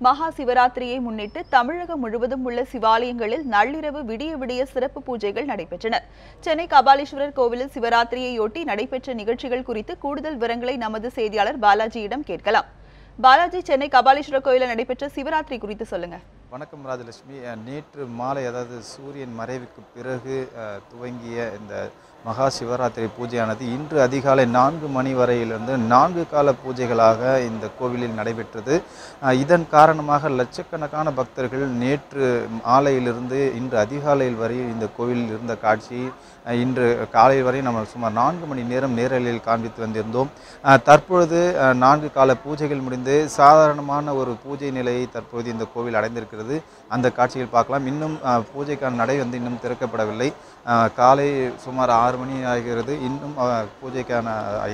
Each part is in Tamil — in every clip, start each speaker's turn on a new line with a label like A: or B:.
A: மகா சிவராத்திரியை முன்னிட்டு தமிழகம் முழுவதும் உள்ள சிவாலயங்களில் நள்ளிரவு விடிய விடிய சிறப்பு பூஜைகள் நடைபெற்றன. சென்னை கபாலீஸ்வரர் கோவிலில் சிவராத்திரியையொட்டி நடைபெற்ற நிகழ்ச்சிகள் குறித்து கூடுதல் விவரங்களை நமது செய்தியாளர் பாலாஜியிடம் கேட்கலாம். பாலாஜி, சென்னை கபாலீஸ்வரர் கோயிலில் நடைபெற்ற சிவராத்திரி குறித்து சொல்லுங்க.
B: வணக்கம் ராஜலட்சுமி. நேற்று மாலை, அதாவது சூரியன் மறைவுக்கு பிறகு துவங்கிய இந்த மகா சிவராத்திரி பூஜையானது இன்று அதிகாலை 4 மணி வரையிலிருந்து 4 கால பூஜைகளாக இந்த கோவிலில் நடைபெற்றது. இதன் காரணமாக லட்சக்கணக்கான பக்தர்கள் நேற்று மாலையிலிருந்து இன்று அதிகாலையில் வரை இந்த கோவிலில் இருந்த காட்சி இன்று காலை வரை நம்ம சுமார் 4 மணி நேரம் நேரலையில் காண்பித்து வந்திருந்தோம். தற்பொழுது 4 கால பூஜைகள் முடிந்து சாதாரணமான ஒரு பூஜை நிலையை தற்போது இந்த கோவில் அடைந்திருக்கிறது. அந்த காட்சிகள் பார்க்கலாம். இன்னும் பூஜைக்கான நடை இன்னும் திறக்கப்படவில்லை. காலை சுமார் 6 மணி ஆகிறது. இன்னும் பூஜைக்கான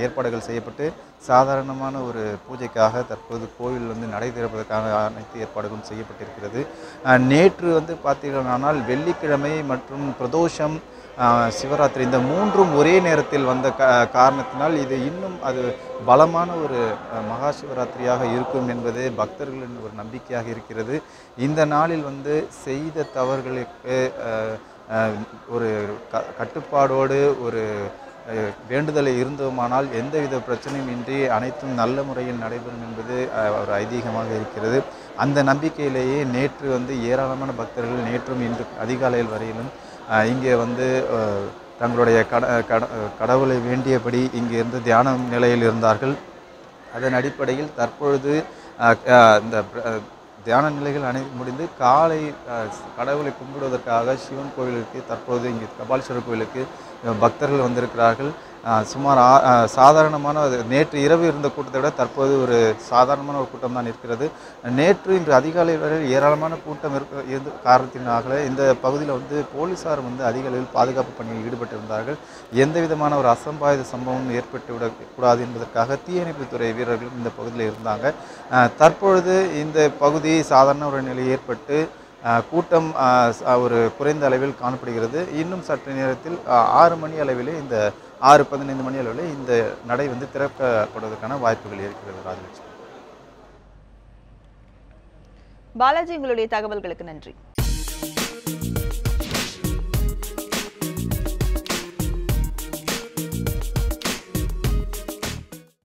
B: ஏற்பாடுகள் செய்யப்பட்டு சாதாரணமான ஒரு பூஜைக்காக தற்போது கோவில் நடை திறப்பதற்கான அனைத்து ஏற்பாடுகளும் செய்யப்பட்டிருக்கிறது. நேற்று பார்த்தீர்களானால் வெள்ளிக்கிழமை மற்றும் பிரதோஷம், சிவராத்திரி இந்த மூன்றும் ஒரே நேரத்தில் வந்த காரணத்தினால் இது இன்னும் அது பலமான ஒரு மகா சிவராத்திரியாக இருக்கும் என்பதே பக்தர்களின் ஒரு நம்பிக்கையாக இருக்கிறது. இந்த நாளில் செய்த தவறுகளுக்கு ஒரு கட்டுப்பாடோடு ஒரு வேண்டுதலை இருந்தோமானால் எந்தவித பிரச்சனையும் இன்றி அனைத்தும் நல்ல முறையில் நடைபெறும் என்பது ஒரு ஐதீகமாக இருக்கிறது. அந்த நம்பிக்கையிலேயே நேற்று ஏராளமான பக்தர்கள் நேற்றும் இன்று அதிகாலையில் வரையிலும் இங்கே தங்களுடைய கடவுளை வேண்டியபடி இங்கே இருந்து தியான நிலையில் இருந்தார்கள். அதன் அடிப்படையில் தற்பொழுது இந்த தியான நிலைகள் முடிந்து காலை கடவுளை கும்பிடுவதற்காக சிவன் கோவிலுக்கு தற்போது இங்கே கபாலீஸ்வரர் கோவிலுக்கு பக்தர்கள் வந்திருக்கிறார்கள். சுமார் சாதாரணமான நேற்று இரவு இருந்த கூட்டத்தை விட தற்போது ஒரு சாதாரணமான ஒரு கூட்டம் தான் இருக்கிறது. நேற்று இன்று அதிகாலை வரை ஏராளமான கூட்டம் இருந்த காரணத்தினால இந்த பகுதியில் போலீஸார் அதிக அளவில் பாதுகாப்பு பணியில் ஈடுபட்டிருந்தார்கள். எந்த விதமான ஒரு அசம்பாவித சம்பவம் ஏற்பட்டு விடக்கூடாது என்பதற்காக தீயணைப்புத்துறை வீரர்களும் இந்த பகுதியில் இருந்தாங்க. தற்பொழுது இந்த பகுதி சாதாரண ஒரு நிலை ஏற்பட்டு கூட்டம் ஒரு குறைந்த அளவில் காணப்படுகிறது. இன்னும் சற்று நேரத்தில் 6 மணி அளவிலே 6:15 மணி அளவில் இந்த நடை திறக்கப்படுவதற்கான வாய்ப்புகள் இருக்கிறது. ராஜலட்சுமி.
A: பாலாஜி, உங்களுடைய தகவல்களுக்கு நன்றி.